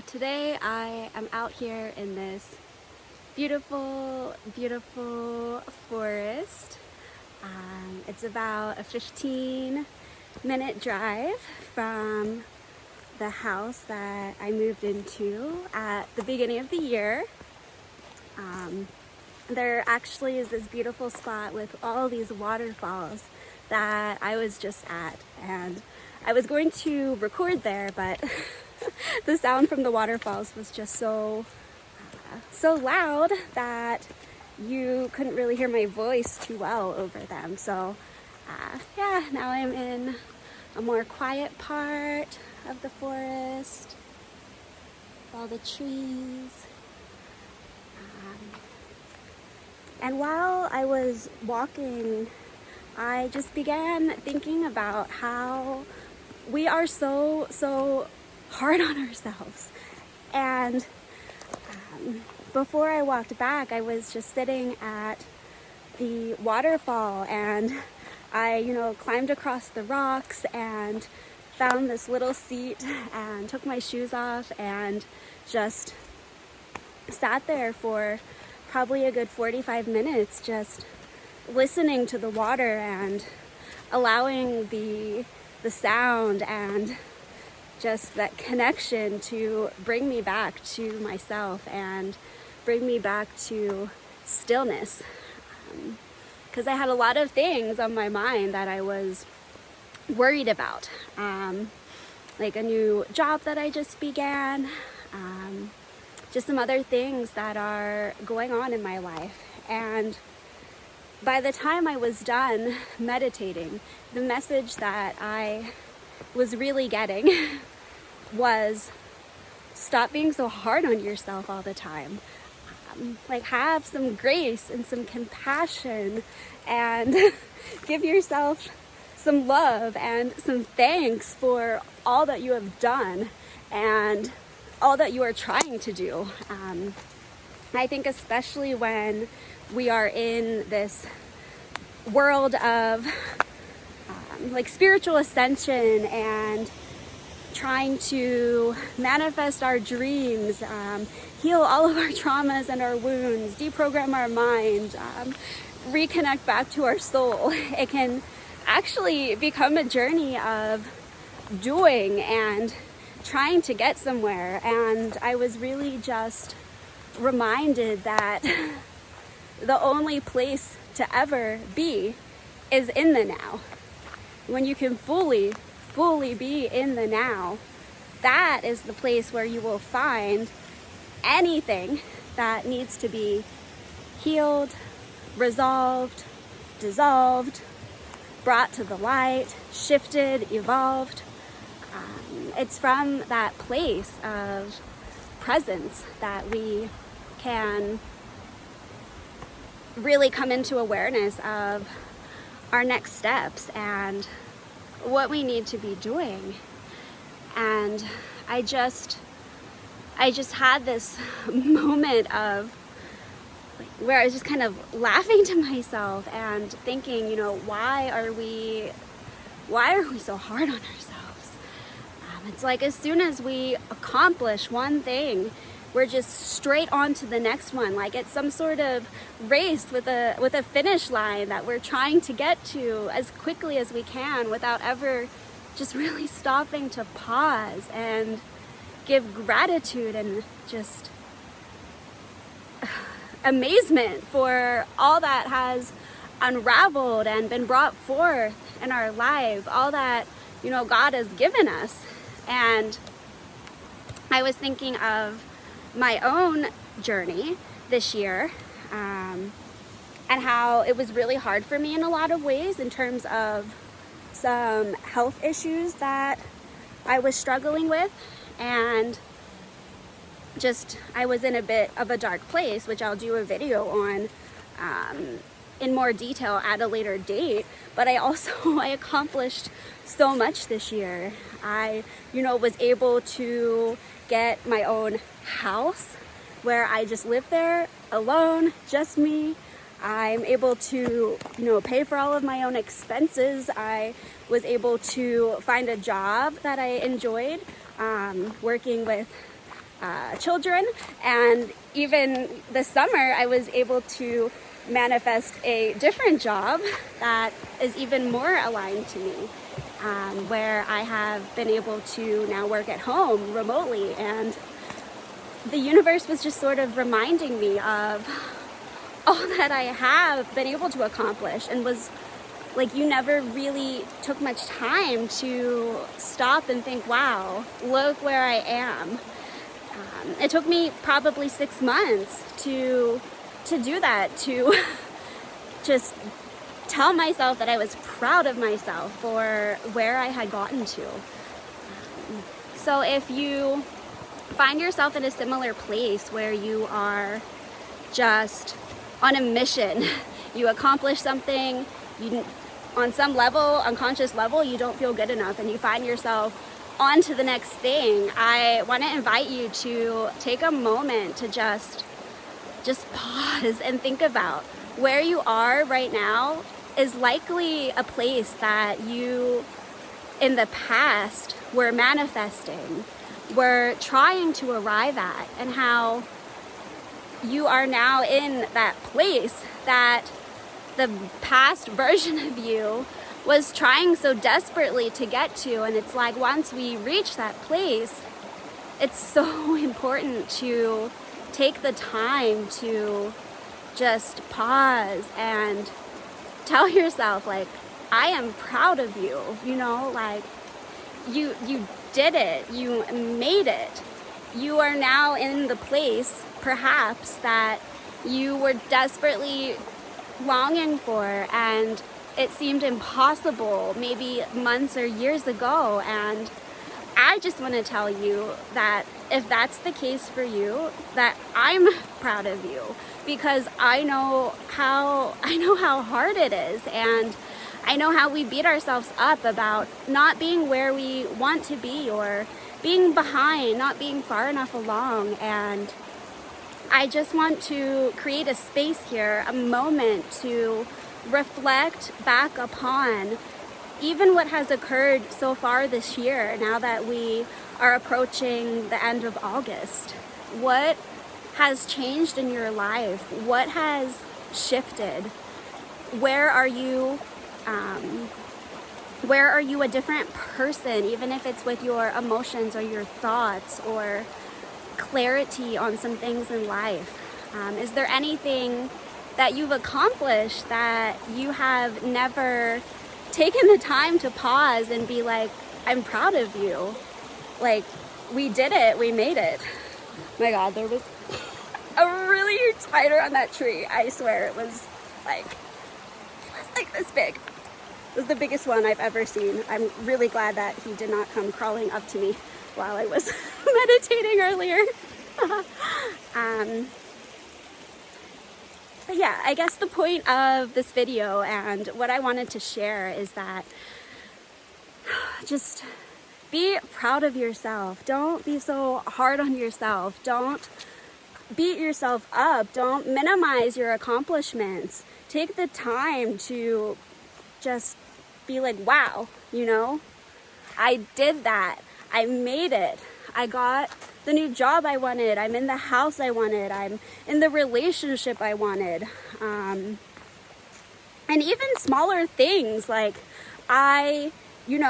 Today I am out here in this beautiful, beautiful forest. It's about a 15-minute drive from the house that I moved into at the beginning of the year. There actually is this beautiful spot with all these waterfalls that I was just at, and I was going to record there, but the sound from the waterfalls was just so loud that you couldn't really hear my voice too well over them. So yeah, now I'm in a more quiet part of the forest, all the trees. And while I was walking, I just began thinking about how we are so hard on ourselves. And before I walked back, I was just sitting at the waterfall, and I climbed across the rocks and found this little seat and took my shoes off and just sat there for probably a good 45 minutes, just listening to the water and allowing the sound and just that connection to bring me back to myself and bring me back to stillness. Because I had a lot of things on my mind that I was worried about, like a new job that I just began, just some other things that are going on in my life. And by the time I was done meditating, the message that I was really getting was, stop being so hard on yourself all the time. Have some grace and some compassion, and give yourself some love and some thanks for all that you have done and all that you are trying to do. I think especially when we are in this world of spiritual ascension and trying to manifest our dreams, heal all of our traumas and our wounds, deprogram our mind, reconnect back to our soul, it can actually become a journey of doing and trying to get somewhere. And I was really just reminded that the only place to ever be is in the now. When you can fully be in the now, that is the place where you will find anything that needs to be healed, resolved, dissolved, brought to the light, shifted, evolved. It's from that place of presence that we can really come into awareness of our next steps and what we need to be doing. And I just had this moment of where I was just kind of laughing to myself and thinking, why are we so hard on ourselves? It's like as soon as we accomplish one thing, we're just straight on to the next one. Like it's some sort of race with a finish line that we're trying to get to as quickly as we can without ever just really stopping to pause and give gratitude and just amazement for all that has unraveled and been brought forth in our life, all that God has given us. And I was thinking of my own journey this year, and how it was really hard for me in a lot of ways in terms of some health issues that I was struggling with, and just I was in a bit of a dark place, which I'll do a video on in more detail at a later date. But I accomplished so much this year. I was able to get my own house where I just live there alone, just me. I'm able to, pay for all of my own expenses. I was able to find a job that I enjoyed, working with children. And even this summer, I was able to manifest a different job that is even more aligned to me, where I have been able to now work at home remotely. And the universe was just sort of reminding me of all that I have been able to accomplish, and was like, you never really took much time to stop and think, wow, look where I am. It took me probably 6 months to do that, to just tell myself that I was proud of myself for where I had gotten to. So if you find yourself in a similar place where you are just on a mission, you accomplish something, on some level, unconscious level, you don't feel good enough, and you find yourself on to the next thing, I want to invite you to take a moment to just pause and think about where you are right now is likely a place that you in the past were manifesting, were trying to arrive at, and how you are now in that place that the past version of you was trying so desperately to get to. And it's like, once we reach that place, it's so important to take the time to just pause and tell yourself, like, I am proud of you, you know, like, you did it, you made it. You are now in the place, perhaps, that you were desperately longing for, and it seemed impossible maybe months or years ago. And I just want to tell you that if that's the case for you, that I'm proud of you, because I know how hard it is, and I know how we beat ourselves up about not being where we want to be, or being behind, not being far enough along. And I just want to create a space here, a moment to reflect back upon even what has occurred so far this year, now that we are approaching the end of August. What has changed in your life? What has shifted? Where are you a different person, even if it's with your emotions or your thoughts or clarity on some things in life? Is there anything that you've accomplished that you have never taken the time to pause and be like, I'm proud of you? Like, we did it, we made it. My God, there was a really huge spider on that tree. I swear, it was like this big. It was the biggest one I've ever seen. I'm really glad that he did not come crawling up to me while I was meditating earlier. But yeah, I guess the point of this video and what I wanted to share is that just be proud of yourself. Don't be so hard on yourself. Don't beat yourself up. Don't minimize your accomplishments. Take the time to just be like, wow, you know, I did that. I made it. I got the new job I wanted. I'm in the house I wanted. I'm in the relationship I wanted. And even smaller things, like I,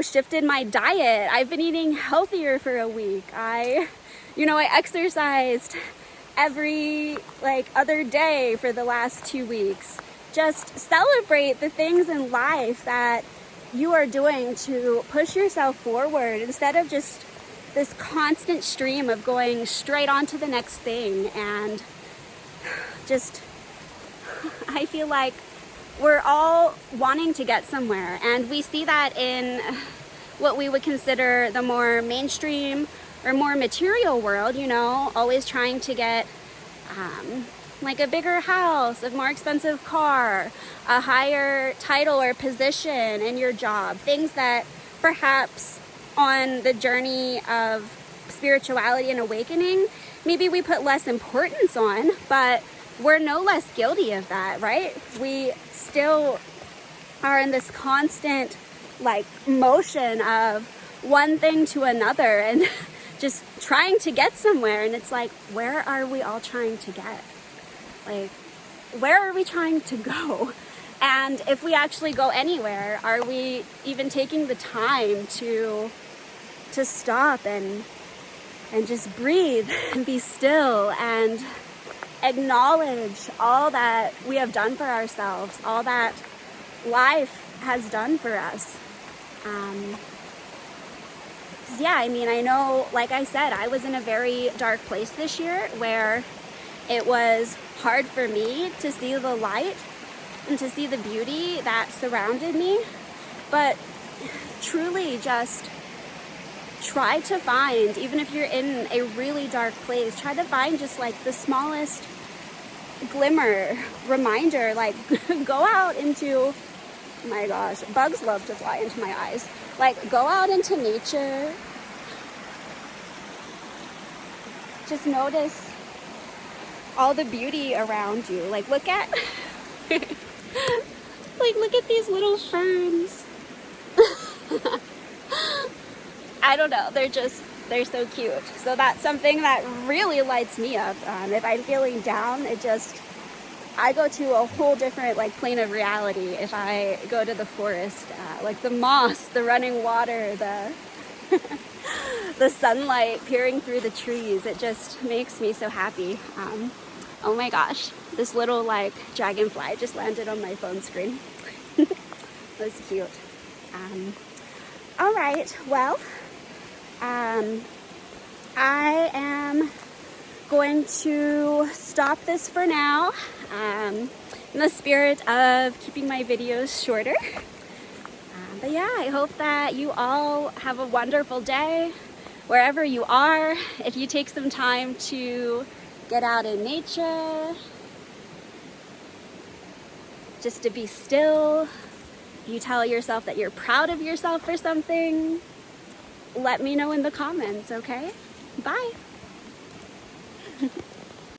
shifted my diet. I've been eating healthier for a week. I exercised every other day for the last 2 weeks. Just celebrate the things in life that you are doing to push yourself forward, instead of just this constant stream of going straight on to the next thing. And just, I feel like we're all wanting to get somewhere, and we see that in what we would consider the more mainstream or more material world, always trying to get a bigger house, a more expensive car, a higher title or position in your job, things that perhaps on the journey of spirituality and awakening, maybe we put less importance on, but we're no less guilty of that, right? We still are in this constant motion of one thing to another, and just trying to get somewhere. And it's like, where are we all trying to get? Like, where are we trying to go? And if we actually go anywhere, are we even taking the time to stop and just breathe and be still and acknowledge all that we have done for ourselves, all that life has done for us? Yeah, I mean, I know, like I said, I was in a very dark place this year where it was hard for me to see the light and to see the beauty that surrounded me. But truly just try to find, even if you're in a really dark place, try to find just like the smallest glimmer, reminder, like go out into, oh my gosh, bugs love to fly into my eyes. Like, go out into nature. Just notice all the beauty around you. Like, look at, like, look at these little ferns. I don't know, they're so cute. So that's something that really lights me up. If I'm feeling down, I go to a whole different like plane of reality if I go to the forest. Like the moss, the running water, the sunlight peering through the trees, it just makes me so happy. Oh my gosh, this little like dragonfly just landed on my phone screen. That's cute. All right, well, I am going to stop this for now, in the spirit of keeping my videos shorter. But yeah, I hope that you all have a wonderful day wherever you are. If you take some time to get out in nature, just to be still, you tell yourself that you're proud of yourself for something, let me know in the comments, okay? Bye.